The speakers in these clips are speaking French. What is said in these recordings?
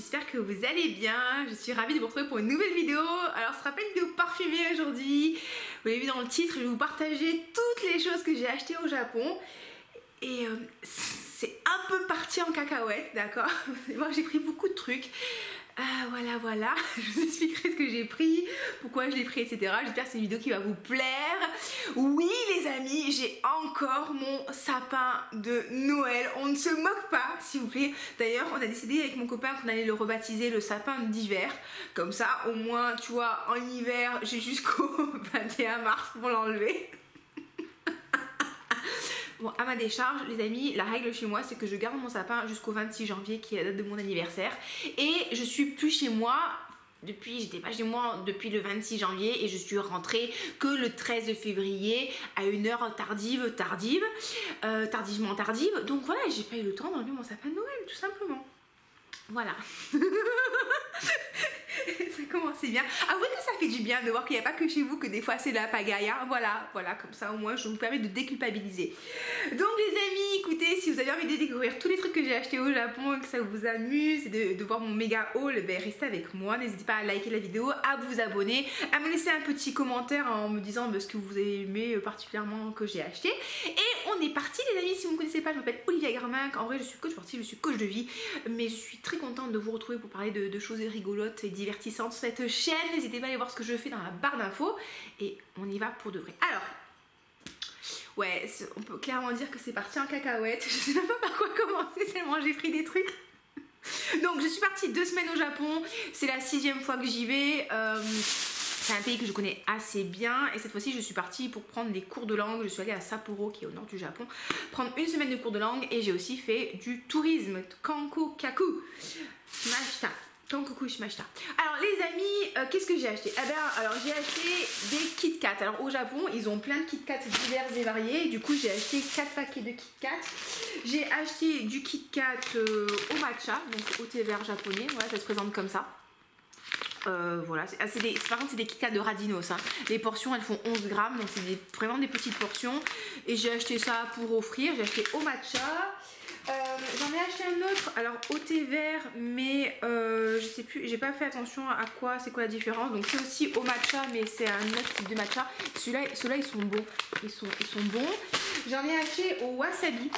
j'espère que vous allez bien. Je suis ravie de vous retrouver pour une nouvelle vidéo. Alors ce sera pas une vidéo parfumée aujourd'hui. Vous l'avez vu dans le titre, je vais vous partager toutes les choses que j'ai achetées au Japon. Et c'est un peu parti en cacahuète, d'accord? Moi j'ai pris beaucoup de trucs. Voilà, je vous expliquerai ce que j'ai pris, pourquoi je l'ai pris, etc. J'espère que c'est une vidéo qui va vous plaire. Oui les amis, j'ai encore mon sapin de Noël. On ne se moque pas, s'il vous plaît. D'ailleurs, on a décidé avec mon copain qu'on allait le rebaptiser le sapin d'hiver. Comme ça, au moins, tu vois, en hiver, j'ai jusqu'au 21 mars pour l'enlever. Bon, à ma décharge, les amis, la règle chez moi, c'est que je garde mon sapin jusqu'au 26 janvier, qui est la date de mon anniversaire. Et je suis plus chez moi. J'étais pas chez moi depuis le 26 janvier et je suis rentrée que le 13 février à une heure tardivement tardive. Donc voilà, j'ai pas eu le temps d'enlever mon sapin de Noël, tout simplement. Voilà. Ça commençait bien. Avouez que ça fait du bien de voir qu'il n'y a pas que chez vous que des fois c'est la pagaille. Hein. Voilà, comme ça au moins je vous permets de déculpabiliser. Donc les amis, écoutez, si vous avez envie de découvrir tous les trucs que j'ai achetés au Japon et que ça vous amuse et de voir mon méga haul, ben restez avec moi. N'hésitez pas à liker la vidéo, à vous abonner, à me laisser un petit commentaire en me disant ce que vous avez aimé particulièrement que j'ai acheté. Et on est parti les amis. Si vous ne me connaissez pas, je m'appelle Olivia Garminck. En vrai je suis coach sportive, je suis coach de vie, mais je suis très contente de vous retrouver pour parler de choses rigolotes et divertissantes sur cette chaîne. N'hésitez pas à aller voir ce que je fais dans la barre d'infos et on y va pour de vrai. Alors ouais, on peut clairement dire que c'est parti en cacahuète. Je sais même pas par quoi commencer tellement j'ai pris des trucs. Donc je suis partie 2 semaines au Japon. C'est la 6e fois que j'y vais. C'est un pays que je connais assez bien et cette fois-ci je suis partie pour prendre des cours de langue. Je suis allée à Sapporo qui est au nord du Japon prendre une semaine de cours de langue et j'ai aussi fait du tourisme. Kankokaku Mashita. Kankoku Shimashita. Alors les amis, qu'est-ce que j'ai acheté? Alors j'ai acheté des Kit Kat. Alors au Japon, ils ont plein de Kit Kat divers et variés. Du coup, j'ai acheté 4 paquets de Kit Kat. J'ai acheté du Kit Kat au matcha, donc au thé vert japonais. Voilà, ça se présente comme ça. Voilà, par contre c'est des Kit Kat de Radinos. Hein. Les portions elles font 11 grammes, donc c'est vraiment des petites portions. Et j'ai acheté ça pour offrir. J'ai acheté au matcha. J'en ai acheté un autre, alors au thé vert, mais je sais plus, j'ai pas fait attention à quoi, c'est quoi la différence. Donc c'est aussi au matcha, mais c'est un autre type de matcha. Ceux-là ils sont bons, ils sont bons. J'en ai acheté au wasabi.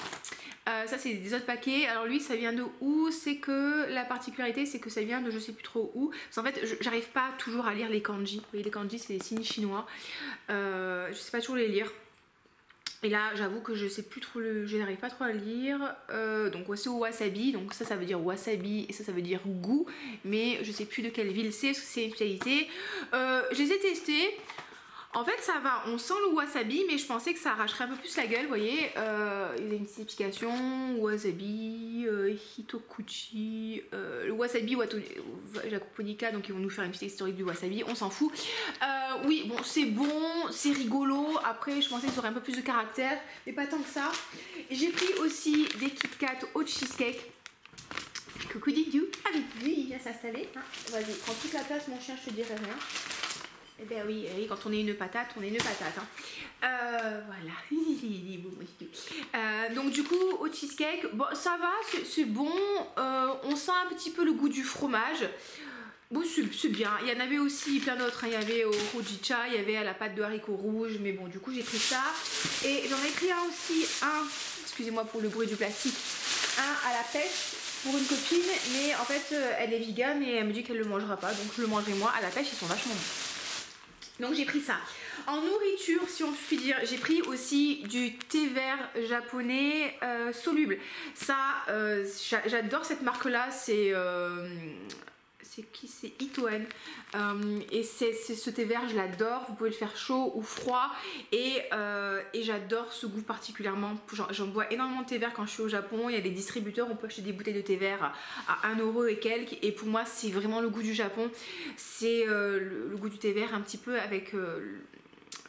Ça c'est des autres paquets. Alors lui ça vient de où? C'est que la particularité c'est que ça vient de je sais plus trop où. Parce qu'en fait j'arrive pas toujours à lire les kanji. Vous voyez les kanji c'est des signes chinois. Je sais pas toujours les lire. Et là j'avoue que je sais plus trop je n'arrive pas trop à lire. Donc c'est au wasabi, donc ça veut dire wasabi et ça veut dire goût. Mais je sais plus de quelle ville c'est, parce que c'est une spécialité. Je les ai testés. En fait ça va, on sent le wasabi mais je pensais que ça arracherait un peu plus la gueule, vous voyez. Il y a une signification, wasabi, hitokuchi, le wasabi japonica, donc ils vont nous faire une petite historique du wasabi, on s'en fout. Oui bon c'est rigolo, après je pensais qu'ils auraient un peu plus de caractère mais pas tant que ça. J'ai pris aussi des Kit Kat au cheesecake. Coucou Didou, avec lui il vient s'installer, hein. Vas-y prends toute la place mon chien, je te dirai rien. Eh ben oui, quand on est une patate, on est une patate. Hein. Voilà. Donc du coup, au cheesecake, bon, ça va, c'est bon. On sent un petit peu le goût du fromage. Bon, c'est bien. Il y en avait aussi plein d'autres. Hein. Il y avait au hojicha, il y avait à la pâte de haricots rouges. Mais bon, du coup, j'ai pris ça. Et j'en ai pris excusez-moi pour le bruit du plastique, un à la pêche pour une copine. Mais en fait, elle est vegan et elle me dit qu'elle ne le mangera pas. Donc je le mangerai moi. À la pêche, ils sont vachement bons. Donc j'ai pris ça. En nourriture, si on peut dire, j'ai pris aussi du thé vert japonais soluble. Ça, j'adore cette marque-là. C'est Itoen. Et ce thé vert, je l'adore. Vous pouvez le faire chaud ou froid. Et j'adore ce goût particulièrement. J'en bois énormément de thé vert quand je suis au Japon. Il y a des distributeurs, on peut acheter des bouteilles de thé vert à 1 € et quelques. Et pour moi, c'est vraiment le goût du Japon. C'est le goût du thé vert un petit peu avec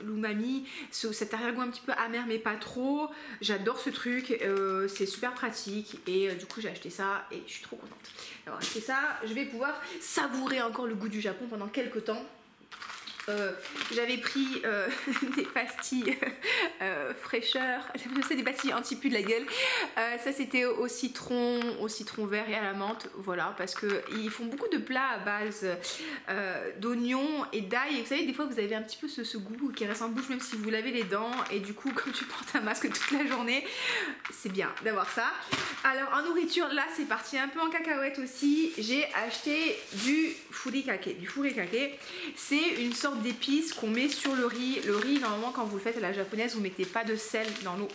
l'umami, cet arrière-goût un petit peu amer mais pas trop. J'adore ce truc, c'est super pratique et du coup j'ai acheté ça et je suis trop contente d'avoir acheté ça. Je vais pouvoir savourer encore le goût du Japon pendant quelques temps. J'avais pris des pastilles fraîcheur, c'est des pastilles anti-pu de la gueule. Ça c'était au citron vert et à la menthe, voilà, parce que ils font beaucoup de plats à base d'oignons et d'ail. Et vous savez, des fois vous avez un petit peu ce goût qui reste en bouche même si vous lavez les dents. Et du coup, comme tu portes un masque toute la journée, c'est bien d'avoir ça. Alors en nourriture, là c'est parti un peu en cacahuète aussi. J'ai acheté du furikake. C'est une sorte d'épice qu'on met sur le riz. Le riz, normalement, quand vous le faites à la japonaise, vous mettez pas de sel dans l'eau.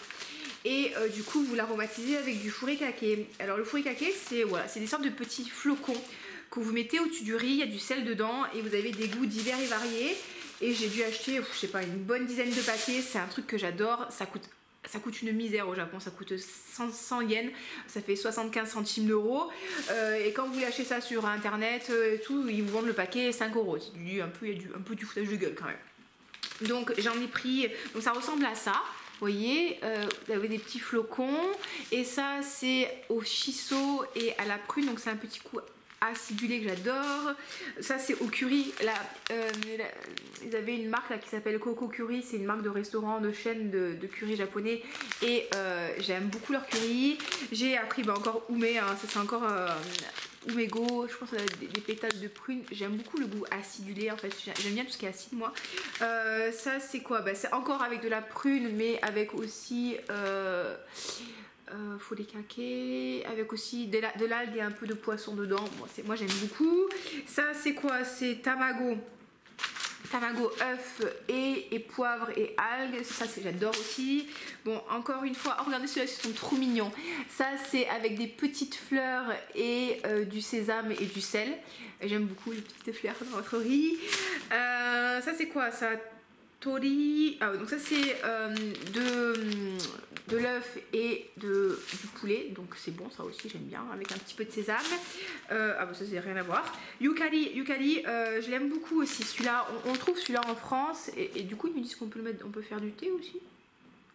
Et du coup, vous l'aromatisez avec du furikake. Alors le furikake, c'est voilà, des sortes de petits flocons que vous mettez au-dessus du riz. Il y a du sel dedans et vous avez des goûts divers et variés. Et j'ai dû acheter, je sais pas, une bonne dizaine de paquets. C'est un truc que j'adore. Ça coûte une misère au Japon, ça coûte 100 yens, ça fait 75 centimes d'euros. Et quand vous achetez ça sur internet, tout, ils vous vendent le paquet 5 euros. Il y a un peu du foutage de gueule quand même. Donc j'en ai pris, donc ça ressemble à ça. Vous voyez, vous avez des petits flocons. Et ça, c'est au shiso et à la prune, donc c'est un petit coup acidulé que j'adore. Ça c'est au curry. Là, ils avaient une marque là qui s'appelle Coco Curry, c'est une marque de restaurant de chaîne de curry japonais et j'aime beaucoup leur curry. J'ai appris encore ume, hein, ça c'est encore umego, je pense que des pétales de prune. J'aime beaucoup le goût acidulé en fait, j'aime bien tout ce qui est acide moi. Ça c'est quoi? C'est encore avec de la prune mais avec aussi furikake, avec aussi de l'algue et un peu de poisson dedans. Moi j'aime beaucoup. Ça c'est quoi? C'est tamago, œuf et poivre et algues. Ça j'adore aussi. Bon, encore une fois, regardez ceux-là, ils sont trop mignons. Ça c'est avec des petites fleurs et du sésame et du sel. J'aime beaucoup les petites fleurs dans votre riz. Ça c'est quoi ça? Tori. Ah, donc ça c'est de l'œuf et du poulet, donc c'est bon, ça aussi j'aime bien, avec un petit peu de sésame. Ah bah ça c'est rien à voir. Yukari, je l'aime beaucoup aussi, celui-là, on trouve celui-là en France et du coup ils me disent qu'on peut le mettre, on peut faire du thé aussi.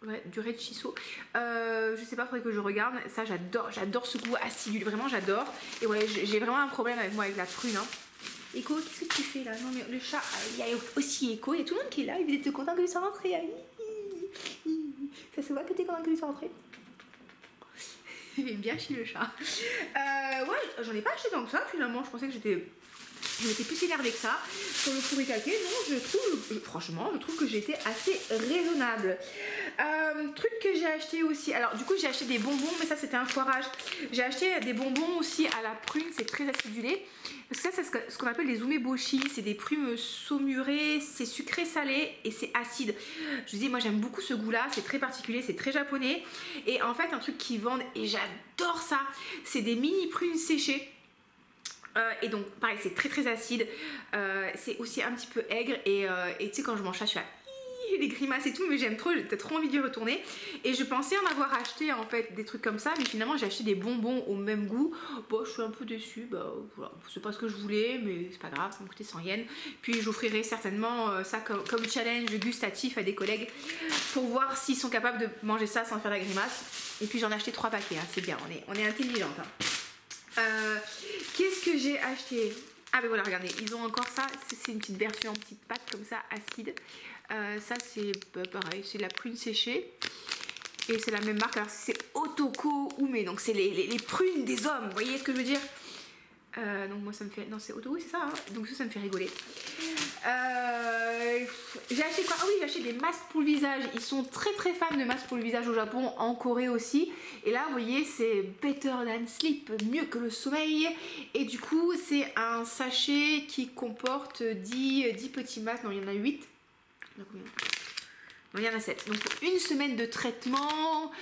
Ouais, du red shiso. Je sais pas, faudrait que je regarde. Ça j'adore ce goût acidulé, vraiment j'adore. Et ouais, j'ai vraiment un problème avec moi avec la prune. Hein. Echo, qu'est-ce que tu fais là? Non mais le chat, il y a aussi Echo, il y a tout le monde qui est là, vous êtes content que lui soit rentré. Ça se voit que t'es content que lui soit rentré. Il aime bien chier le chat. Ouais, j'en ai pas acheté tant que ça finalement, je pensais que je m'étais plus énervée que ça. Sur le furikake, non, franchement, je trouve que j'ai été assez raisonnable. Truc que j'ai acheté aussi, alors du coup j'ai acheté des bonbons, mais ça c'était un foirage. J'ai acheté des bonbons aussi à la prune, c'est très acidulé. Parce que ça c'est ce qu'on appelle les umeboshi, c'est des prunes saumurées, c'est sucré salé et c'est acide. Je vous dis, moi j'aime beaucoup ce goût là, c'est très particulier, c'est très japonais. Et en fait un truc qu'ils vendent, et j'adore ça, c'est des mini prunes séchées. Et donc pareil, c'est très acide, c'est aussi un petit peu aigre et tu sais quand je mange ça je suis là des grimaces et tout, mais j'aime trop, j'ai trop envie d'y retourner. Et je pensais en avoir acheté en fait des trucs comme ça, mais finalement j'ai acheté des bonbons au même goût. Bon, je suis un peu déçue, bah voilà, c'est pas ce que je voulais, mais c'est pas grave, ça m'a coûté 100 yens. Puis j'offrirai certainement ça comme challenge gustatif à des collègues pour voir s'ils sont capables de manger ça sans faire la grimace. Et puis j'en ai acheté 3 paquets, hein, c'est bien, on est intelligente. Hein. Qu'est-ce que j'ai acheté? Ah ben voilà, regardez, ils ont encore ça, c'est une petite version en petite pâte comme ça, acide. Ça c'est pareil, c'est la prune séchée. Et c'est la même marque, alors c'est Otoko Ume, donc c'est les prunes des hommes, vous voyez ce que je veux dire? Donc moi ça me fait... Non c'est Otoko, c'est ça, hein, donc ça me fait rigoler. J'ai acheté quoi? Ah oui, j'ai acheté des masques pour le visage. Ils sont très fans de masques pour le visage au Japon, en Corée aussi. Et là vous voyez c'est Better Than Sleep, mieux que le sommeil. Et du coup c'est un sachet qui comporte 10 petits masques, non il y en a 8. Donc, il y en a 7. Donc une semaine de traitement,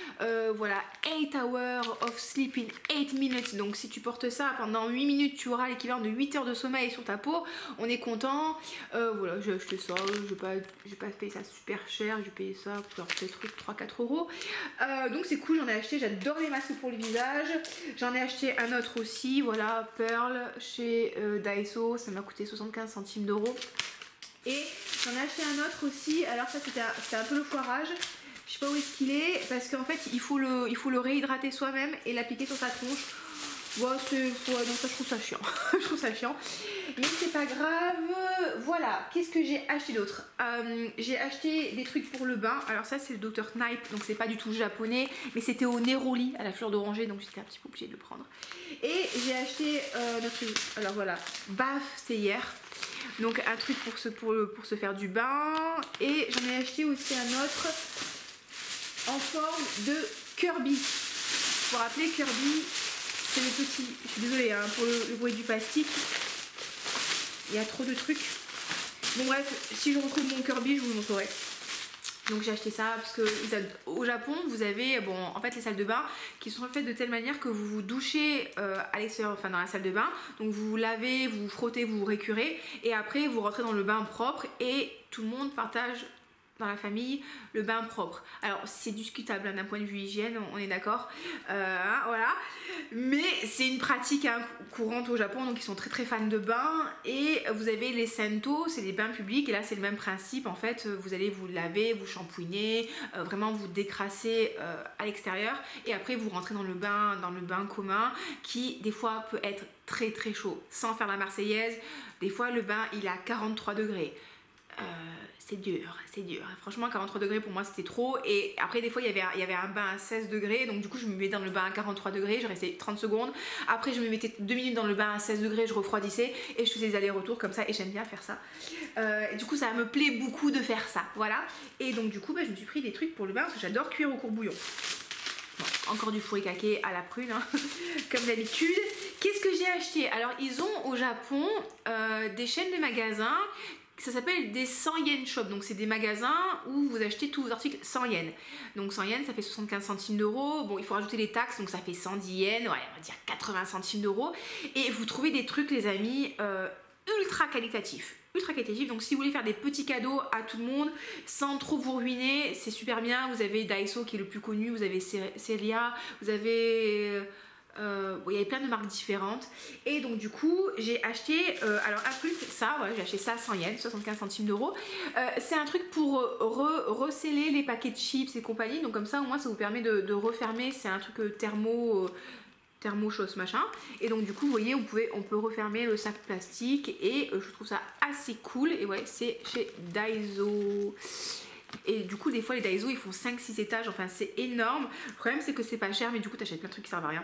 voilà, 8 hours of sleep in 8 minutes. Donc si tu portes ça pendant 8 minutes, tu auras l'équivalent de 8 heures de sommeil sur ta peau. On est content. Voilà, j'ai acheté ça. Je vais pas payer ça super cher. J'ai payé ça pour peut-être 3-4 euros. Donc c'est cool, j'en ai acheté. J'adore les masques pour le visage. J'en ai acheté un autre aussi. Voilà, Pearl chez Daiso. Ça m'a coûté 75 centimes d'euros. Et j'en ai acheté un autre aussi, alors ça c'était un peu le foirage, je sais pas où est-ce qu'il est, parce qu'en fait il faut le réhydrater soi-même et l'appliquer sur sa tronche. Bon, non, ça, je trouve ça chiant. Je trouve ça chiant. Mais c'est pas grave. Voilà. Qu'est-ce que j'ai acheté d'autre? J'ai acheté des trucs pour le bain. Alors ça, c'est le Dr. Knipe. Donc c'est pas du tout japonais. Mais c'était au Neroli, à la fleur d'oranger. Donc j'étais un petit peu obligée de le prendre. Et j'ai acheté notre... Alors voilà. Bath, c'était hier. Donc un truc pour se faire du bain. Et j'en ai acheté aussi un autre en forme de Kirby. Vous vous rappelez, Kirby, c'est le petit... Je suis désolée hein, pour le bruit du plastique. Il y a trop de trucs. Bon bref, si je retrouve mon Kirby, je vous le montrerai. Donc j'ai acheté ça parce que au Japon, vous avez en fait les salles de bain qui sont faites de telle manière que vous vous douchez à l'extérieur, enfin dans la salle de bain. Donc vous vous lavez, vous vous frottez, vous vous récurez et après vous rentrez dans le bain propre et tout le monde partage dans la famille le bain propre. Alors c'est discutable hein, d'un point de vue hygiène, on est d'accord, voilà, mais c'est une pratique hein, courante au Japon, donc ils sont très très fans de bain. Et vous avez les sento, c'est les bains publics et là c'est le même principe en fait, vous allez vous laver, vous shampouiner, vraiment vous décrasser à l'extérieur et après vous rentrez dans le bain commun qui des fois peut être très très chaud, sans faire la marseillaise. Des fois le bain il est à 43 degrés. C'est dur. Franchement, 43 degrés pour moi c'était trop. Et après, des fois, il y avait un bain à 16 degrés. Donc, du coup, je me mettais dans le bain à 43 degrés. Je restais 30 secondes. Après, je me mettais 2 minutes dans le bain à 16 degrés. Je refroidissais et je faisais des allers-retours comme ça. Et j'aime bien faire ça. Et du coup, ça me plaît beaucoup de faire ça. Voilà. Et donc, du coup, je me suis pris des trucs pour le bain parce que j'adore cuire au courbouillon. Bon, encore du fourré-caqué à la prune, hein, comme d'habitude. Qu'est-ce que j'ai acheté? Alors, ils ont au Japon des chaînes de magasins. Ça s'appelle des 100 yens shop, donc c'est des magasins où vous achetez tous vos articles 100 yens. Donc 100 yens, ça fait 75 centimes d'euros. Bon, il faut rajouter les taxes, donc ça fait 110 yens, ouais, on va dire 80 centimes d'euros. Et vous trouvez des trucs, les amis, ultra qualitatifs. Ultra qualitatif, donc si vous voulez faire des petits cadeaux à tout le monde sans trop vous ruiner, c'est super bien. Vous avez Daiso qui est le plus connu, vous avez Celia, vous avez... il y avait plein de marques différentes et donc du coup j'ai acheté alors un truc, ça ouais, j'ai acheté ça à 100 yens, 75 centimes d'euros. C'est un truc pour resceller les paquets de chips et compagnie, donc comme ça au moins ça vous permet de refermer. C'est un truc thermo chose machin, et donc du coup vous voyez on peut refermer le sac plastique et je trouve ça assez cool. Et ouais, c'est chez Daiso. Et du coup des fois les Daiso ils font 5-6 étages, enfin c'est énorme. Le problème c'est que c'est pas cher, mais du coup t'achètes plein de trucs qui servent à rien.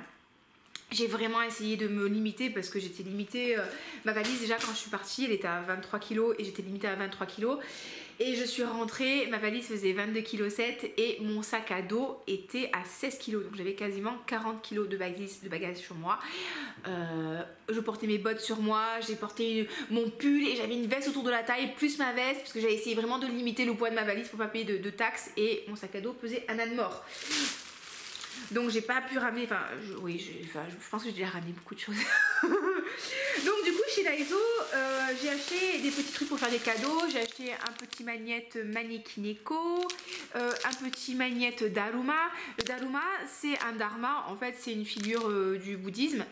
J'ai vraiment essayé de me limiter parce que j'étais limitée. Ma valise déjà quand je suis partie elle était à 23 kg et j'étais limitée à 23 kg. Et je suis rentrée, ma valise faisait 22,7 kg et mon sac à dos était à 16 kg. Donc j'avais quasiment 40 kg de bagages sur moi. Je portais mes bottes sur moi, j'ai porté mon pull et j'avais une veste autour de la taille plus ma veste parce que j'avais essayé vraiment de limiter le poids de ma valise pour pas payer de taxes. Et mon sac à dos pesait un âne mort. Donc j'ai pas pu ramener, je pense que j'ai déjà ramené beaucoup de choses. Donc du coup chez Daiso j'ai acheté des petits trucs pour faire des cadeaux. J'ai acheté un petit magnète Manekineko, un petit magnète Daruma. Le Daruma c'est un dharma, en fait c'est une figure du bouddhisme.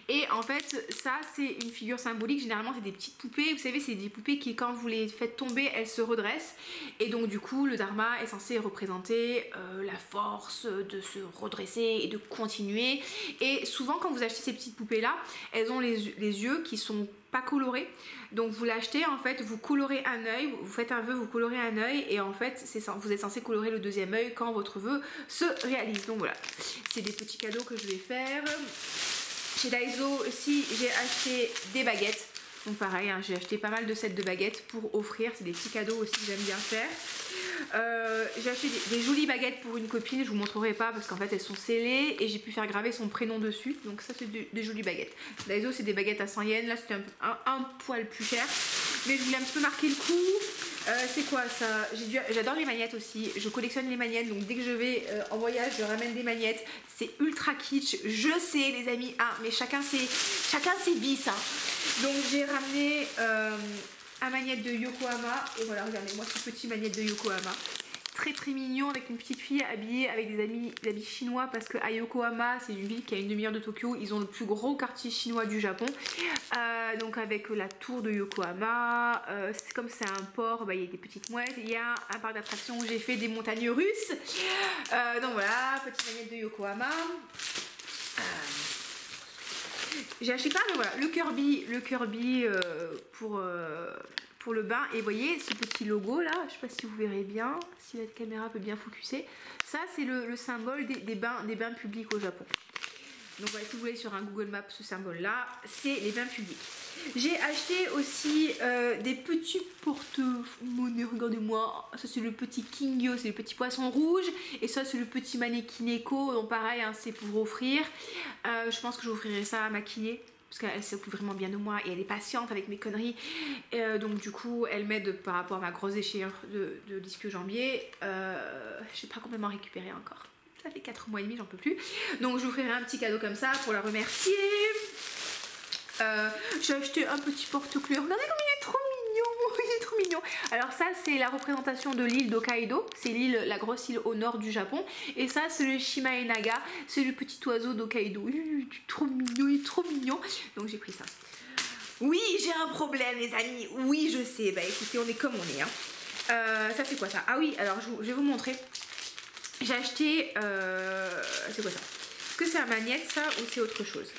Et en fait ça c'est une figure symbolique. Généralement c'est des petites poupées, vous savez c'est des poupées qui quand vous les faites tomber elles se redressent. Et donc du coup le dharma est censé représenter la force de se redresser et de continuer. Et souvent quand vous achetez ces petites poupées là, elles ont les yeux qui sont pas colorés, donc vous l'achetez en fait, vous colorez un œil, vous faites un vœu, vous colorez un œil et en fait vous êtes censé colorer le deuxième œil quand votre vœu se réalise. Donc voilà, c'est des petits cadeaux que je vais faire. Chez Daiso aussi j'ai acheté des baguettes. Donc pareil, hein, j'ai acheté pas mal de sets de baguettes pour offrir, c'est des petits cadeaux aussi que j'aime bien faire. J'ai acheté des jolies baguettes pour une copine, je vous montrerai pas parce qu'en fait elles sont scellées et j'ai pu faire graver son prénom dessus. Donc ça c'est des jolies baguettes. Daiso c'est des baguettes à 100 yens, là c'était un poil plus cher. Mais je voulais un petit peu marquer le coup. C'est quoi ça? J'adore les magnettes aussi, je collectionne les magnettes, donc dès que je vais en voyage je ramène des magnettes. C'est ultra kitsch, je sais les amis, hein, mais chacun ses vies ça. Donc j'ai ramené un magnète de Yokohama et voilà, regardez-moi ce petit magnète de Yokohama. Très très mignon avec une petite fille habillée avec des habits chinois parce que à Yokohama c'est une ville qui a une demi-heure de Tokyo, ils ont le plus gros quartier chinois du Japon. Donc avec la tour de Yokohama, comme c'est un port, il y a des petites mouettes, il y a un parc d'attractions où j'ai fait des montagnes russes. Donc voilà, petite magnète de Yokohama. J'ai acheté pas, mais voilà, le Kirby pour le bain. Et vous voyez ce petit logo là, je sais pas si vous verrez bien, si la caméra peut bien focuser. Ça c'est le symbole des bains publics au Japon. Donc voilà, si vous voulez sur un Google Maps, ce symbole là, c'est les bains publics. J'ai acheté aussi des petits porte-monnaies, regardez-moi, ça c'est le petit Kingyo, c'est le petit poisson rouge, et ça c'est le petit Manekineko, donc pareil, hein, c'est pour offrir. Je pense que j'offrirai ça à ma kiné, parce qu'elle s'occupe vraiment bien de moi et elle est patiente avec mes conneries, donc du coup elle m'aide par rapport à ma grosse déchirure de l'ischio-jambier. Je n'ai pas complètement récupéré encore. Ça fait 4 mois et demi, j'en peux plus. Donc je vous ferai un petit cadeau comme ça pour la remercier. J'ai acheté un petit porte-clés. Regardez comme il est trop mignon. Il est trop mignon. Alors ça c'est la représentation de l'île d'Hokkaido. C'est l'île, la grosse île au nord du Japon. Et ça c'est le Shimaenaga. C'est le petit oiseau d'Hokkaido. Il est trop mignon, il est trop mignon. Donc j'ai pris ça. Oui, j'ai un problème les amis. Oui, je sais. Bah écoutez, on est comme on est. Hein. Ça c'est quoi ça? Ah oui, alors je vais vous montrer. J'ai acheté, c'est quoi ça? Est-ce que c'est un magnète ça ou c'est autre chose?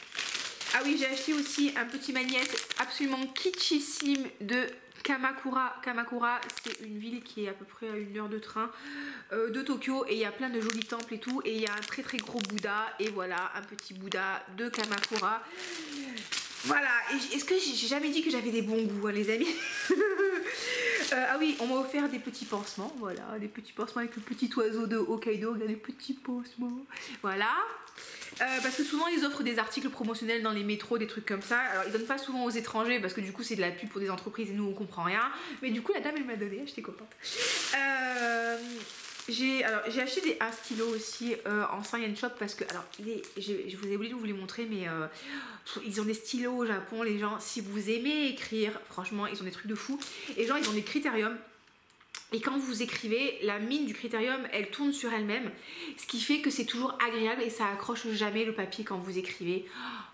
Ah oui, j'ai acheté aussi un petit magnète absolument kitschissime de Kamakura. Kamakura, c'est une ville qui est à peu près à 1 heure de train de Tokyo et il y a plein de jolis temples et tout. Et il y a un très très gros Bouddha et voilà, un petit Bouddha de Kamakura. Voilà, est-ce que j'ai jamais dit que j'avais des bons goûts, hein, les amis? Ah oui, on m'a offert des petits pansements, voilà, des petits pansements avec le petit oiseau de Hokkaido, regardez, des petits pansements, voilà. Parce que souvent ils offrent des articles promotionnels dans les métros, des trucs comme ça. Alors ils donnent pas souvent aux étrangers parce que du coup c'est de la pub pour des entreprises et nous on comprend rien. Mais du coup la dame elle m'a donné, j'étais contente. J'ai acheté un stylo aussi en Science Shop parce que, alors je vous ai oublié de vous les montrer, mais ils ont des stylos au Japon, les gens, si vous aimez écrire, franchement ils ont des trucs de fou. Et genre ils ont des critériums. Et quand vous écrivez, la mine du critérium, elle tourne sur elle-même, ce qui fait que c'est toujours agréable et ça accroche jamais le papier quand vous écrivez.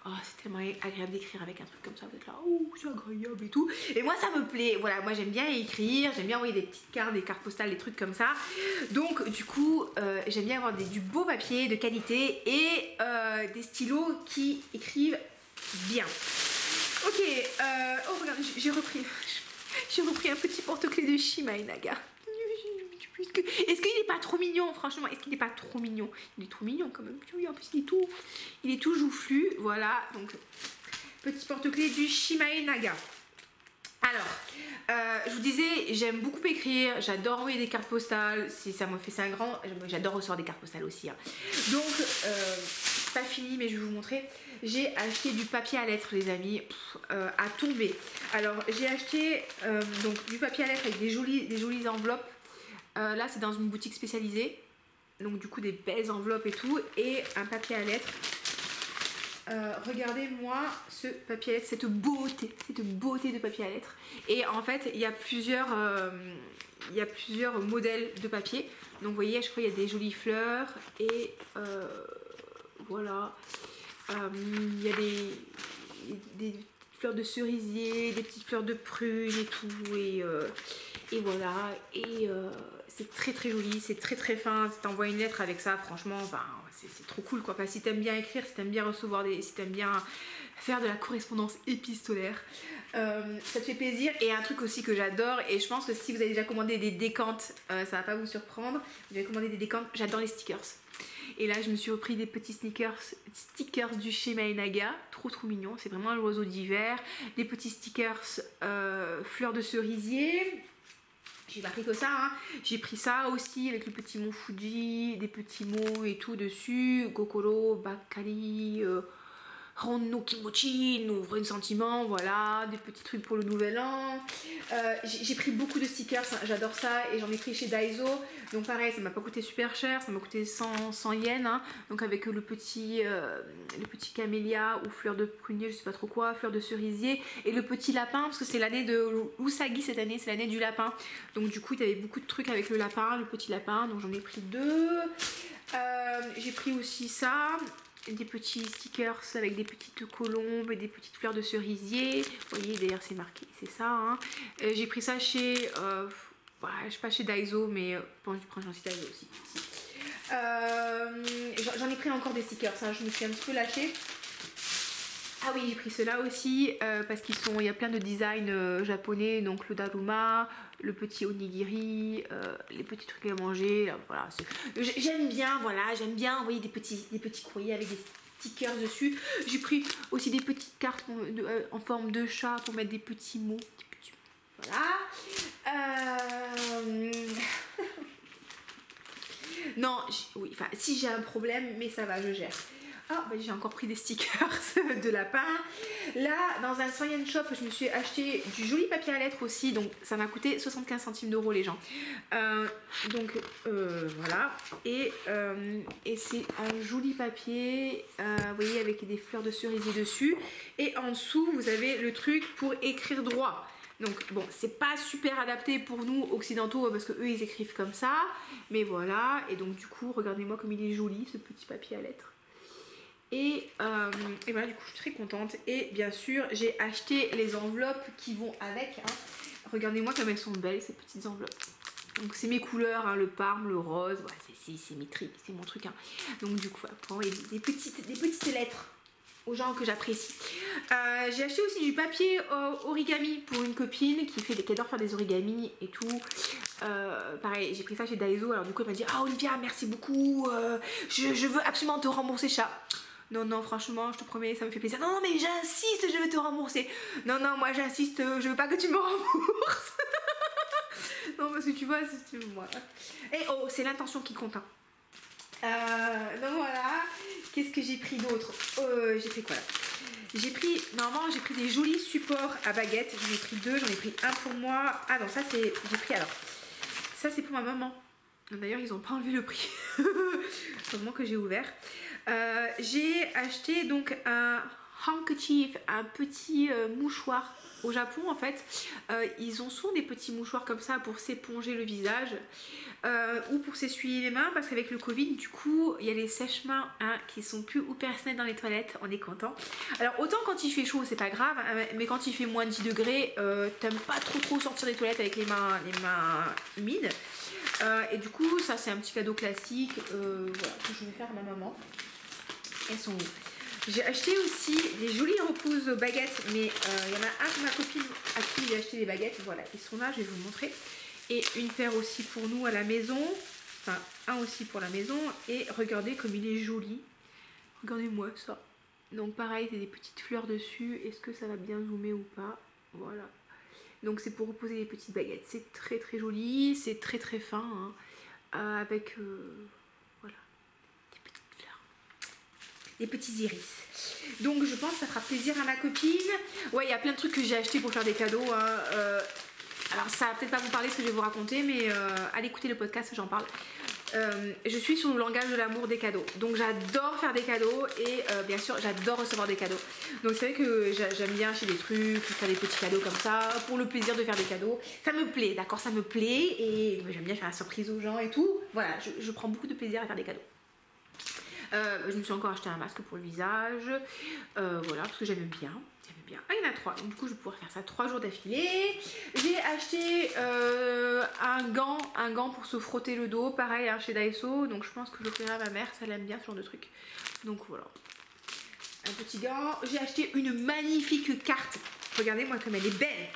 Oh, c'est tellement agréable d'écrire avec un truc comme ça, vous êtes là, oh, c'est agréable et tout. Et moi, ça me plaît. Voilà, moi, j'aime bien écrire, j'aime bien envoyer des petites cartes, des cartes postales, des trucs comme ça. Donc, du coup, j'aime bien avoir du beau papier de qualité et des stylos qui écrivent bien. Ok, oh, regarde, j'ai repris un petit porte-clés de Shimaenaga. Est-ce qu'il n'est pas trop mignon, franchement? Est-ce qu'il n'est pas trop mignon? Il est trop mignon quand même. Oui, en plus il est tout joufflu. Voilà, donc petit porte-clés du Shimaenaga. Alors, je vous disais, j'aime beaucoup écrire, j'adore envoyer des cartes postales. Si ça me fait, c'est un grand. J'adore recevoir des cartes postales aussi. Hein. Donc, c'est pas fini, mais je vais vous montrer. J'ai acheté du papier à lettres, les amis, à tomber. Alors, j'ai acheté donc du papier à lettres avec des jolies enveloppes. Là, c'est dans une boutique spécialisée. Donc, du coup, des belles enveloppes et tout. Et un papier à lettres. Regardez-moi ce papier à lettres, cette beauté de papier à lettres. Et en fait, il y a plusieurs modèles de papier. Donc, vous voyez, je crois qu'il y a des jolies fleurs. Et voilà. Il y a des fleurs de cerisier, des petites fleurs de prune et tout. Et voilà. Et c'est très très joli, c'est très très fin. Si t'envoies une lettre avec ça, franchement, enfin, c'est trop cool quoi. Enfin, si t'aimes bien écrire, si t'aimes bien recevoir si t'aimes bien faire de la correspondance épistolaire, ça te fait plaisir. Et un truc aussi que j'adore, et je pense que si vous avez déjà commandé des décantes, ça va pas vous surprendre. Vous avez commandé des décantes, j'adore les stickers. Et là, je me suis repris des petits stickers du Shimaenaga, trop mignon. C'est vraiment un oiseau d'hiver. Des petits stickers fleurs de cerisier. J'ai pas pris que ça, hein. J'ai pris ça aussi avec le petit mot Fuji, des petits mots et tout dessus. Kokoro, Bakari, Ronno Kimochi, nous ouvrir un sentiment, voilà, des petits trucs pour le nouvel an. J'ai pris beaucoup de stickers, j'adore ça, et j'en ai pris chez Daiso. Donc pareil, ça m'a pas coûté super cher, ça m'a coûté 100 yens. Hein. Donc avec le petit camélia ou fleur de prunier, je sais pas trop quoi, fleur de cerisier, et le petit lapin, parce que c'est l'année de Usagi cette année, c'est l'année du lapin. Donc du coup, il y avait beaucoup de trucs avec le lapin, le petit lapin, donc j'en ai pris 2. J'ai pris aussi ça. Des petits stickers avec des petites colombes et des petites fleurs de cerisier. Vous voyez, d'ailleurs c'est marqué, c'est ça. Hein. J'ai pris ça chez, je sais pas chez Daiso, mais bon, je prends chez Daiso aussi. J'en ai pris encore des stickers, hein. Je me suis un petit peu lâchée. Ah oui, j'ai pris ceux-là aussi parce il y a plein de designs japonais, donc le daruma, le petit onigiri, les petits trucs à manger. Voilà, j'aime bien, voilà, j'aime bien envoyer des petits courriers avec des stickers dessus. J'ai pris aussi des petites cartes en forme de chat pour mettre des petits mots. Voilà. Non, oui, enfin, si j'ai un problème, mais ça va, je gère. Ah, bah, j'ai encore pris des stickers de lapin. Là, dans un Soyen Shop, je me suis acheté du joli papier à lettres aussi. Donc, ça m'a coûté 75 centimes d'euros, les gens. Voilà. Et c'est un joli papier, vous voyez, avec des fleurs de cerisier dessus. Et en dessous, vous avez le truc pour écrire droit. Donc bon, c'est pas super adapté pour nous occidentaux parce que eux ils écrivent comme ça, mais voilà. Et donc du coup, regardez-moi comme il est joli ce petit papier à lettres. Et voilà, du coup je suis très contente. Et bien sûr, j'ai acheté les enveloppes qui vont avec. Hein. Regardez-moi comme elles sont belles ces petites enveloppes. Donc c'est mes couleurs, hein, le parme, le rose, ouais, c'est mes trucs, c'est mon truc. Hein. Donc du coup, pour envoyer des petites lettres aux gens que j'apprécie. J'ai acheté aussi du papier origami pour une copine qui adore faire des origamis et tout. Pareil, j'ai pris ça chez Daiso. Alors du coup elle m'a dit ah Olivia merci beaucoup, je veux absolument te rembourser ça. Non, franchement, je te promets, ça me fait plaisir. Non, mais j'insiste, je vais te rembourser. Non, moi j'insiste, je veux pas que tu me rembourses. Non, parce que tu vois, voilà. Et oh, c'est l'intention qui compte. Hein. Donc voilà, qu'est-ce que j'ai pris d'autre? J'ai pris quoi là? J'ai pris des jolis supports à baguette. J'en ai pris 2, j'en ai pris un pour moi. Ah non, ça c'est, j'ai pris alors. Ça c'est pour ma maman. D'ailleurs, ils ont pas enlevé le prix. Heureusement que j'ai ouvert. J'ai acheté donc un handkerchief, un petit mouchoir. Au Japon, en fait, ils ont souvent des petits mouchoirs comme ça pour s'éponger le visage ou pour s'essuyer les mains parce qu'avec le Covid, du coup, il y a les sèche-mains hein, qui sont plus ou personnels dans les toilettes. On est content. Alors, autant quand il fait chaud, c'est pas grave, hein, mais quand il fait moins de 10 degrés, t'aimes pas trop sortir des toilettes avec les mains humides. Et du coup, ça, c'est un petit cadeau classique voilà, que je vais faire à ma maman. Elles sont où? J'ai acheté aussi des jolies repousses baguettes, mais il y en a un de ma copine à qui j'ai acheté des baguettes. Voilà, ils sont là, je vais vous montrer. Et une paire aussi pour nous à la maison. Enfin, un aussi pour la maison. Et regardez comme il est joli. Regardez-moi ça. Donc pareil, c'est des petites fleurs dessus. Est-ce que ça va bien zoomer ou pas? Voilà. Donc c'est pour reposer les petites baguettes. C'est très joli, c'est très fin. Hein, avec... voilà. Des petits iris. Donc je pense que ça fera plaisir à ma copine. Ouais, il y a plein de trucs que j'ai acheté pour faire des cadeaux. Hein. Alors ça va peut-être pas vous parler ce que je vais vous raconter, mais allez écouter le podcast, j'en parle. Je suis sur le langage de l'amour des cadeaux. Donc j'adore faire des cadeaux et bien sûr j'adore recevoir des cadeaux. Donc c'est vrai que j'aime bien acheter des trucs, faire des petits cadeaux comme ça, pour le plaisir de faire des cadeaux. Ça me plaît, d'accord, ça me plaît et j'aime bien faire la surprise aux gens et tout. Voilà, je prends beaucoup de plaisir à faire des cadeaux. Je me suis encore acheté un masque pour le visage. Voilà, parce que j'aime bien. Ah, il y en a 3. Donc, du coup, je vais pouvoir faire ça 3 jours d'affilée. J'ai acheté un gant pour se frotter le dos. Pareil, hein, chez Daiso. Donc, je pense que je l'offrirai à ma mère. Ça l'aime bien, ce genre de truc. Donc, voilà. Un petit gant. J'ai acheté une magnifique carte. Regardez-moi comme elle est belle.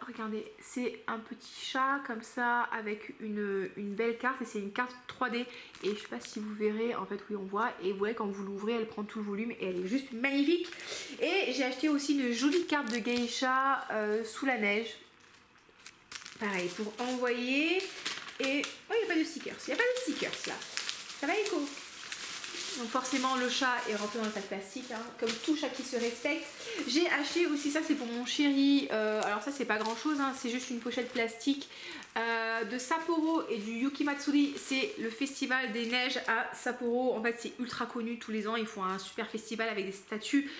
Regardez, c'est un petit chat comme ça avec une belle carte et c'est une carte 3D et je sais pas si vous verrez, en fait oui on voit et vous voyez quand vous l'ouvrez elle prend tout le volume et elle est juste magnifique. Et j'ai acheté aussi une jolie carte de geisha sous la neige, pareil pour envoyer. Et oh il n'y a pas de stickers, là, ça va Echo? Donc forcément le chat est rentré dans le sac plastique, hein, comme tout chat qui se respecte. J'ai acheté aussi, ça c'est pour mon chéri, alors ça c'est pas grand chose, hein, c'est juste une pochette plastique de Sapporo et du Yuki Matsuri. C'est le festival des neiges à Sapporo, en fait c'est ultra connu, tous les ans ils font un super festival avec des statues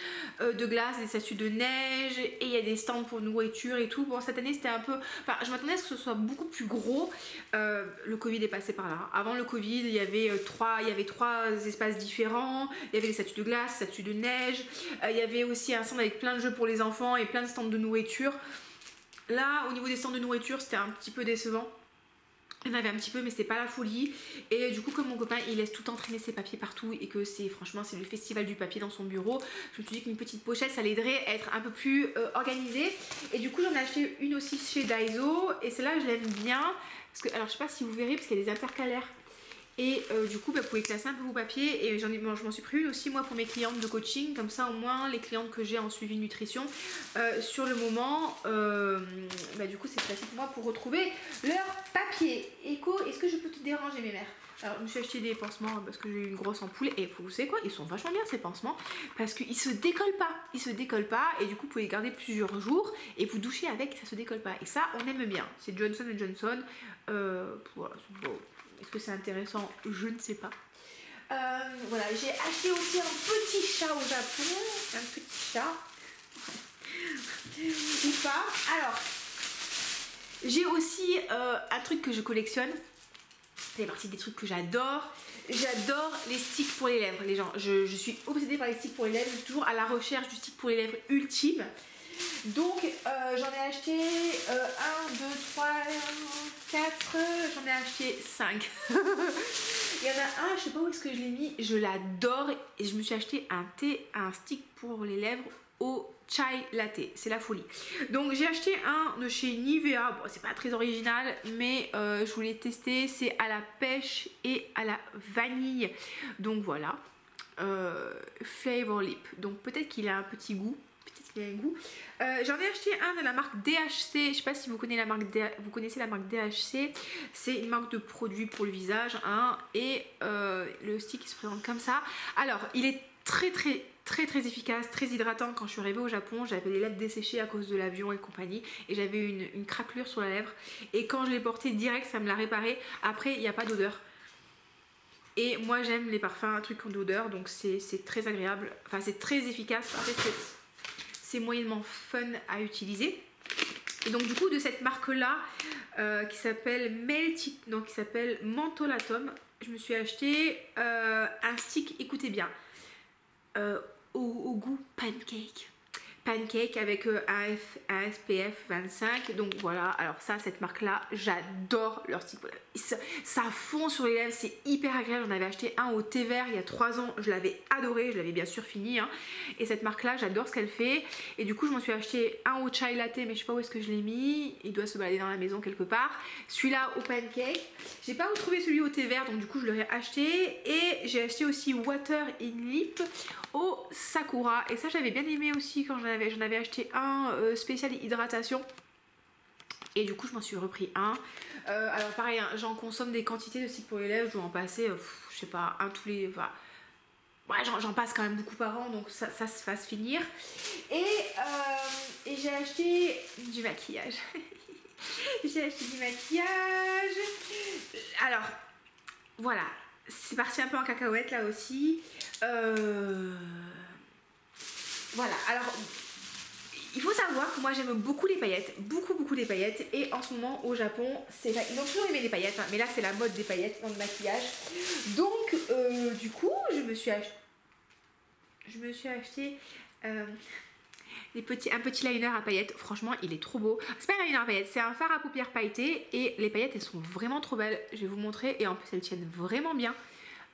de glace, des statues de neige et il y a des stands pour nourriture et tout. Bon cette année c'était un peu, enfin je m'attendais à ce que ce soit beaucoup plus gros, le Covid est passé par là. Avant le Covid il y avait trois espaces différents, il y avait des statues de glace, des statues de neige, il y avait aussi un stand avec plein de jeux pour les enfants et plein de stands de nourriture. Là au niveau des stands de nourriture c'était un petit peu décevant. Il y en avait un petit peu mais c'était pas la folie et du coup comme mon copain il laisse tout entraîner ses papiers partout et que c'est franchement c'est le festival du papier dans son bureau, je me suis dit qu'une petite pochette ça l'aiderait à être un peu plus organisée et du coup j'en ai acheté une aussi chez Daiso et celle-là je l'aime bien parce que alors je sais pas si vous verrez parce qu'il y a des intercalaires et du coup vous pouvez classer un peu vos papiers et je m'en suis pris une aussi moi pour mes clientes de coaching, comme ça au moins les clientes que j'ai en suivi nutrition sur le moment du coup c'est facile pour moi pour retrouver leur papier. Echo, est-ce que je peux te déranger mes mères? Alors je me suis acheté des pansements parce que j'ai eu une grosse ampoule et vous savez quoi, ils sont vachement bien ces pansements parce qu'ils se décollent pas, et du coup vous pouvez les garder plusieurs jours et vous douchez avec, ça se décolle pas et ça on aime bien. C'est Johnson & Johnson, voilà, bon. Est-ce que c'est intéressant? Je ne sais pas. Voilà, j'ai acheté aussi un petit chat au Japon. Un petit chat. Ou pas. Alors, j'ai aussi un truc que je collectionne. C'est partie des trucs que j'adore. J'adore les sticks pour les lèvres, les gens. Je suis obsédée par les sticks pour les lèvres. Je suis toujours à la recherche du stick pour les lèvres ultime. Donc j'en ai acheté 1, 2, 3, 4, j'en ai acheté 5. Il y en a un, je sais pas où est-ce que je l'ai mis, je l'adore et je me suis acheté un stick pour les lèvres au chai latte, c'est la folie. Donc j'ai acheté un de chez Nivea, bon c'est pas très original mais je voulais tester, c'est à la pêche et à la vanille. Donc voilà, Flavor Lip, donc peut-être qu'il a un petit goût. J'en ai acheté un de la marque DHC, je sais pas si vous connaissez la marque DHC, c'est une marque de produits pour le visage hein, et le stick il se présente comme ça. Alors il est très efficace, très hydratant. Quand je suis arrivée au Japon j'avais les lèvres desséchées à cause de l'avion et compagnie et j'avais une craquelure sur la lèvre et quand je l'ai porté direct ça me l'a réparé. Après il n'y a pas d'odeur. Et moi j'aime les parfums, trucs d'odeur, donc c'est très agréable, enfin c'est très efficace. Après, c'est moyennement fun à utiliser. Et donc du coup de cette marque là qui s'appelle Mentholatum, je me suis acheté un stick, écoutez bien, au goût pancake avec un SPF 25. Donc voilà, alors ça, cette marque là j'adore leur stick, ça fond sur les lèvres, c'est hyper agréable. J'en avais acheté un au thé vert il y a 3 ans, je l'avais adoré, je l'avais bien sûr fini hein. Et cette marque là j'adore ce qu'elle fait et du coup je m'en suis acheté un au chai latte mais je sais pas où est-ce que je l'ai mis, il doit se balader dans la maison quelque part. Celui-là au pancake, j'ai pas retrouvé celui au thé vert donc du coup je l'aurais acheté. Et j'ai acheté aussi Water in Lip au Sakura et ça j'avais bien aimé aussi quand j'en avais acheté un spécial hydratation et du coup je m'en suis repris un. Alors pareil hein, j'en consomme des quantités de stick pour les lèvres, je dois en passer je sais pas un tous les, enfin ouais, j'en passe quand même beaucoup par an donc ça se fasse finir. Et j'ai acheté du maquillage. J'ai acheté du maquillage. Alors voilà, c'est parti un peu en cacahuète là aussi. Voilà, alors il faut savoir que moi j'aime beaucoup les paillettes, beaucoup les paillettes, et en ce moment au Japon, ils ont toujours aimé les paillettes, hein, mais là c'est la mode des paillettes dans le maquillage. Donc du coup je me suis acheté un petit liner à paillettes. Franchement il est trop beau. C'est pas un liner à paillettes, c'est un fard à paupières pailleté et les paillettes elles sont vraiment trop belles. Je vais vous montrer et en plus elles tiennent vraiment bien.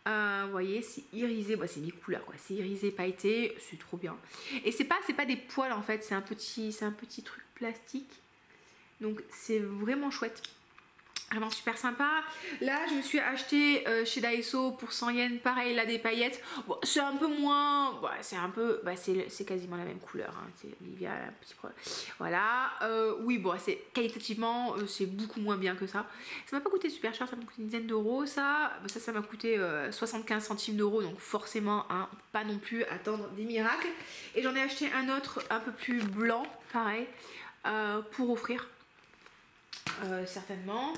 Vous voyez c'est irisé, bon, c'est mes couleurs quoi, c'est irisé pailleté, c'est trop bien. Et c'est pas des poils en fait, c'est un petit truc plastique. Donc c'est vraiment chouette. Vraiment super sympa. Là je me suis acheté chez Daiso pour 100 yens, pareil là des paillettes. Bon, c'est un peu moins, ouais, c'est un peu, bah, c'est quasiment la même couleur hein. C'est Olivia, un petit peu. Voilà, oui bon c'est qualitativement c'est beaucoup moins bien que ça. Ça m'a pas coûté super cher, ça m'a coûté une dizaine d'euros. Ça m'a coûté 75 centimes d'euros, donc forcément hein, pas non plus attendre des miracles. Et j'en ai acheté un autre un peu plus blanc, pareil, pour offrir. Certainement.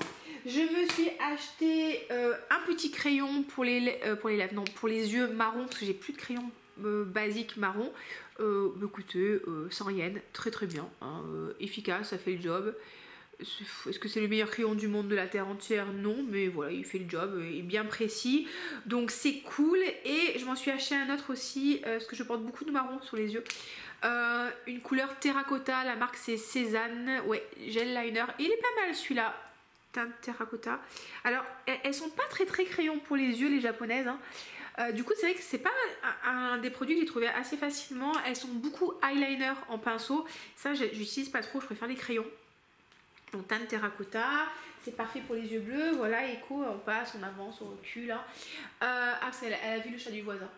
Je me suis acheté un petit crayon pour les lèvres, non pour les yeux marron parce que j'ai plus de crayon basique marron. Écoutez, 100 yens, très bien, hein, efficace, ça fait le job. Est-ce que c'est le meilleur crayon du monde de la terre entière? Non, mais voilà, il fait le job, il est bien précis, donc c'est cool. Et je m'en suis acheté un autre aussi, parce que je porte beaucoup de marron sur les yeux. Une couleur terracotta, la marque c'est Cézanne, ouais, gel liner, il est pas mal celui-là. teinte terracotta. Alors elles sont pas très crayon pour les yeux les japonaises, hein. Du coup c'est vrai que c'est pas un des produits que j'ai trouvé assez facilement. Elles sont beaucoup eyeliner en pinceau, ça j'utilise pas trop, je préfère les crayons. Donc teinte terracotta, c'est parfait pour les yeux bleus. Voilà, Echo, on passe, on avance, on recule, hein. Elle a vu le chat du voisin.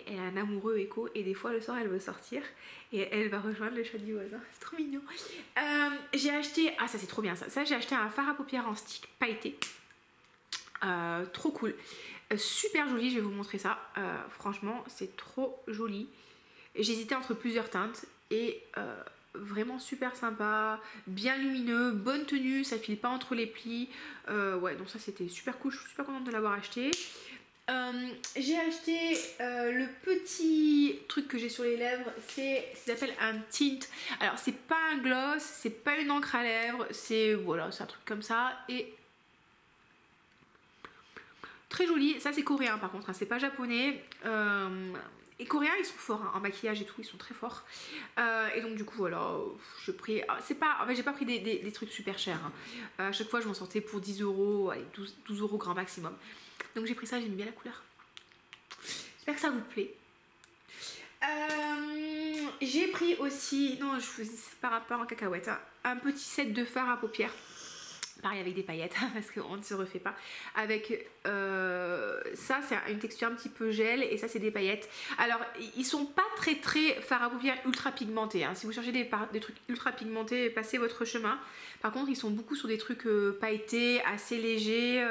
Elle a un amoureux, Echo, et des fois le soir elle veut sortir et elle va rejoindre le chat du voisin. C'est trop mignon. J'ai acheté, ça c'est trop bien ça j'ai acheté un fard à paupières en stick pailleté. Trop cool, super joli, je vais vous montrer ça. Franchement c'est trop joli. J'hésitais entre plusieurs teintes et vraiment super sympa, bien lumineux, bonne tenue, ça file pas entre les plis. Ouais, donc ça c'était super cool, je suis super contente de l'avoir acheté. J'ai acheté le petit truc que j'ai sur les lèvres, ça s'appelle un tint. Alors c'est pas un gloss, c'est pas une encre à lèvres, c'est voilà, c'est un truc comme ça et très joli. Ça c'est coréen par contre, hein, c'est pas japonais. Et coréens ils sont forts, hein, en maquillage et tout, ils sont très forts. Et donc du coup voilà, je pris. C'est pas, en fait j'ai pas pris des trucs super chers, hein. À chaque fois je m'en sortais pour 10 euros, allez 12 euros grand maximum. Donc j'ai pris ça, j'aime bien la couleur. J'espère que ça vous plaît. J'ai pris aussi, non je faisais par rapport en cacahuète, hein, un petit set de fard à paupières. Pareil avec des paillettes parce qu'on ne se refait pas. Avec ça c'est une texture un petit peu gel et ça c'est des paillettes. Alors ils sont pas très fard à paupières ultra pigmentés, hein. Si vous cherchez des trucs ultra pigmentés, passez votre chemin. Par contre ils sont beaucoup sur des trucs pailletés, assez légers.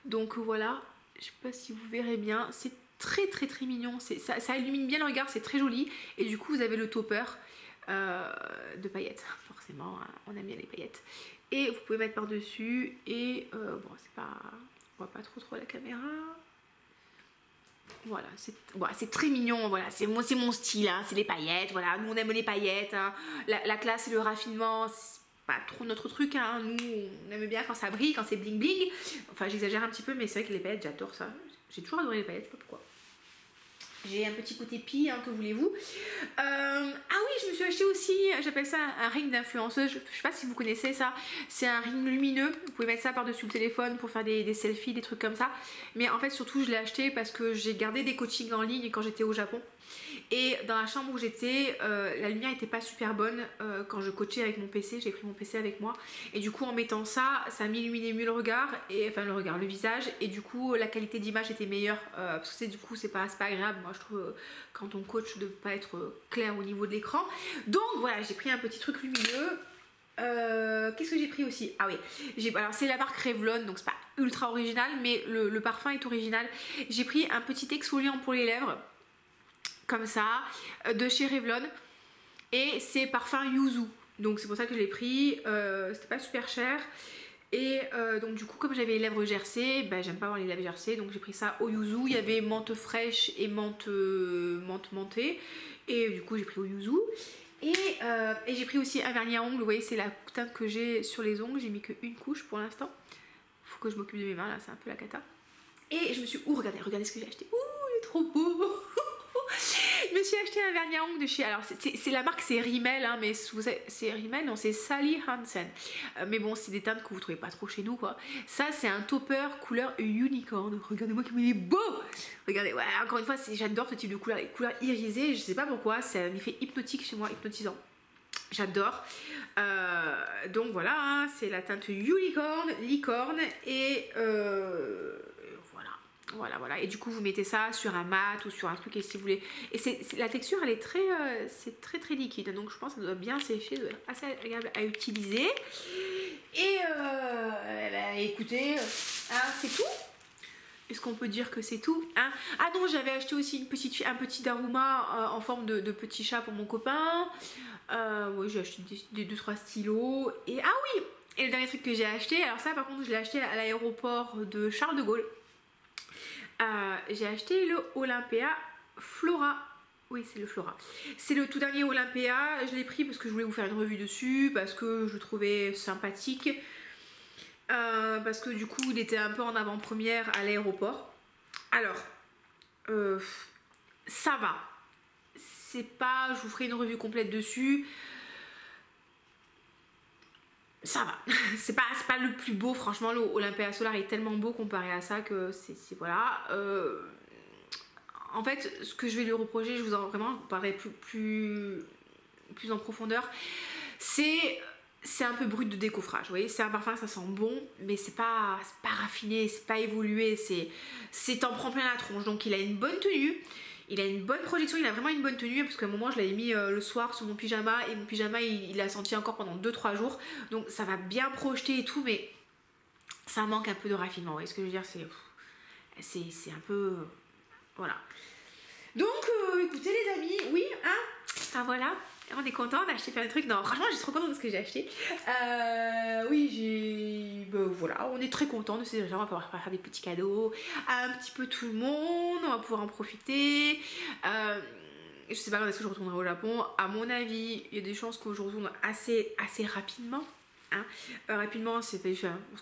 Donc voilà, je sais pas si vous verrez bien, c'est très mignon, ça illumine bien le regard, c'est très joli. Et du coup vous avez le topper de paillettes, forcément, hein, on aime bien les paillettes. Et vous pouvez mettre par dessus et bon c'est pas, on voit pas trop la caméra. Voilà, c'est très mignon, voilà, c'est mon style, hein, c'est les paillettes, voilà, nous on aime les paillettes, hein. La classe et le raffinement, c'est pas trop notre truc, hein. Nous on aime bien quand ça brille, quand c'est bling bling. Enfin j'exagère un petit peu mais c'est vrai que les paillettes j'adore ça, j'ai toujours adoré les paillettes, je sais pas pourquoi. J'ai un petit côté pie, hein, que voulez-vous. Ah oui, je me suis acheté aussi, j'appelle ça un ring d'influenceuse. Je sais pas si vous connaissez ça. C'est un ring lumineux. Vous pouvez mettre ça par-dessus le téléphone pour faire des selfies, des trucs comme ça. Mais en fait, surtout, je l'ai acheté parce que j'ai gardé des coachings en ligne quand j'étais au Japon. Et dans la chambre où j'étais, la lumière n'était pas super bonne quand je coachais avec mon PC. J'ai pris mon PC avec moi. Et du coup, en mettant ça, ça m'illuminait mieux le regard, le visage. Et du coup, la qualité d'image était meilleure. Parce que du coup, c'est pas agréable. Moi, je trouve, quand on coach, de pas être clair au niveau de l'écran. Donc voilà, j'ai pris un petit truc lumineux. Qu'est-ce que j'ai pris aussi? Ah oui, alors c'est la marque Revlon, donc c'est pas ultra original, mais le parfum est original. J'ai pris un petit exfoliant pour les lèvres, comme ça, de chez Revlon, et c'est parfum Yuzu, donc c'est pour ça que je l'ai pris. C'était pas super cher. Et donc du coup comme j'avais les lèvres gercées, j'aime pas avoir les lèvres gercées, donc j'ai pris ça au yuzu. Il y avait menthe fraîche et menthe mentée, et du coup j'ai pris au yuzu. Et j'ai pris aussi un vernis à ongles. Vous voyez, c'est la teinte que j'ai sur les ongles, j'ai mis qu'une couche pour l'instant. Faut que je m'occupe de mes mains là, c'est un peu la cata. Et je me suis, regardez ce que j'ai acheté, il est trop beau. Je me suis acheté un vernis à ongles de chez, alors c'est la marque, c'est Rimmel, hein, mais c'est Rimmel, non, c'est Sally Hansen. Mais bon, c'est des teintes que vous trouvez pas trop chez nous, quoi. Ça c'est un topper couleur unicorn. Regardez-moi comme il est beau. Regardez, ouais, encore une fois, j'adore ce type de couleur, les couleurs irisées. Je sais pas pourquoi, c'est un effet hypnotique chez moi, hypnotisant. J'adore. Donc voilà, hein, c'est la teinte unicorn, licorne, et voilà, et du coup vous mettez ça sur un mat ou sur un truc, et si vous voulez, et la texture elle est c'est très liquide, donc je pense que ça doit bien sécher, ça doit être assez agréable à utiliser. Et écoutez, hein, c'est tout. Est-ce qu'on peut dire que c'est tout, hein? Ah non, j'avais acheté aussi un petit Daruma en forme de petit chat pour mon copain. Oui, j'ai acheté des 2-3 stylos. Et ah oui, et le dernier truc que j'ai acheté, alors ça par contre je l'ai acheté à l'aéroport de Charles de Gaulle. J'ai acheté le Olympia Flora. Oui, c'est le Flora. C'est le tout dernier Olympia. Je l'ai pris parce que je voulais vous faire une revue dessus, parce que je le trouvais sympathique. Parce que du coup, il était un peu en avant-première à l'aéroport. Alors, ça va. C'est pas... Je vous ferai une revue complète dessus. ça va. C'est pas le plus beau, franchement. L'Olympia Solar est tellement beau comparé à ça que c'est voilà. En fait, ce que je vais lui reprocher, je vous en vraiment parler plus en profondeur, c'est un peu brut de décoffrage. Vous voyez, c'est un parfum, ça sent bon, mais c'est pas raffiné, c'est pas évolué, c'est t'en prends plein la tronche. Donc il a une bonne tenue, il a une bonne projection, il a vraiment une bonne tenue, parce qu'à un moment je l'avais mis le soir sur mon pyjama, et mon pyjama il a senti encore pendant 2-3 jours, donc ça va bien projeter et tout, mais ça manque un peu de raffinement. Vous voyez ce que je veux dire, c'est un peu voilà. Donc écoutez les amis, oui, hein, enfin voilà, on est content d'acheter plein de trucs. Non, franchement, je suis trop contente de ce que j'ai acheté. Oui, voilà, on est très content de ces achats. On va pouvoir faire des petits cadeaux à un petit peu tout le monde. On va pouvoir en profiter. Je sais pas quand est-ce que je retournerai au Japon. À mon avis, il y a des chances que je retourne assez rapidement. Hein. Rapidement, on se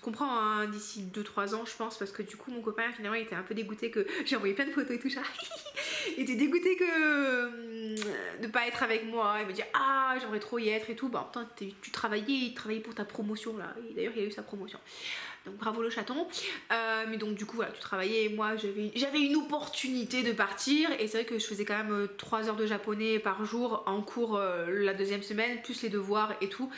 comprend hein, d'ici 2-3 ans, je pense, parce que du coup, mon copain finalement il était un peu dégoûté que j'ai envoyé plein de photos et tout ça. Il était dégoûté de pas être avec moi. Il me dit ah, j'aimerais trop y être et tout. Bah, putain, tu travaillais pour ta promotion là. D'ailleurs, il a eu sa promotion. Donc bravo le chaton. Mais donc du coup voilà, tu travaillais et moi j'avais une opportunité de partir, et c'est vrai que je faisais quand même 3 heures de japonais par jour en cours la deuxième semaine, plus les devoirs et tout.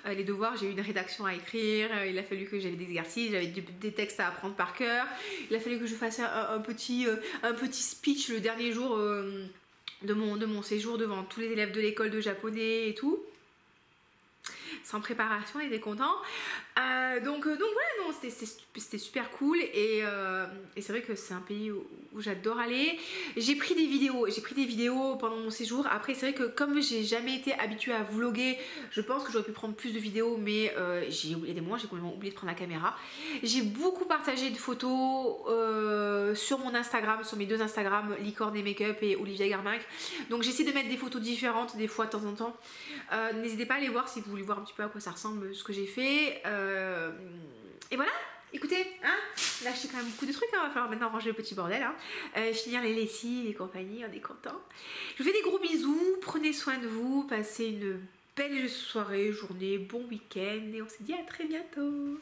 Les devoirs, j'ai eu une rédaction à écrire, il a fallu que j'avais des exercices, j'avais des textes à apprendre par cœur, il a fallu que je fasse un petit speech le dernier jour de mon séjour devant tous les élèves de l'école de japonais et tout. Sans préparation, il était content. Donc voilà, non, c'était super cool, et c'est vrai que c'est un pays où j'adore aller. J'ai pris des vidéos pendant mon séjour. Après c'est vrai que comme j'ai jamais été habituée à vlogger, je pense que j'aurais pu prendre plus de vidéos, mais il y a des moments j'ai complètement oublié de prendre la caméra. J'ai beaucoup partagé de photos sur mon Instagram, sur mes 2 Instagram, Licorne et Makeup et Olivia Garmac. Donc j'essaie de mettre des photos différentes des fois de temps en temps. N'hésitez pas à aller voir si vous voulez voir un petit peu à quoi ça ressemble ce que j'ai fait. Et voilà, écoutez, hein, là j'ai quand même beaucoup de trucs, hein, va falloir maintenant ranger le petit bordel, hein, finir les lessives et compagnie, on est content. Je vous fais des gros bisous, prenez soin de vous, passez une belle soirée, journée, bon week-end, et on se dit à très bientôt.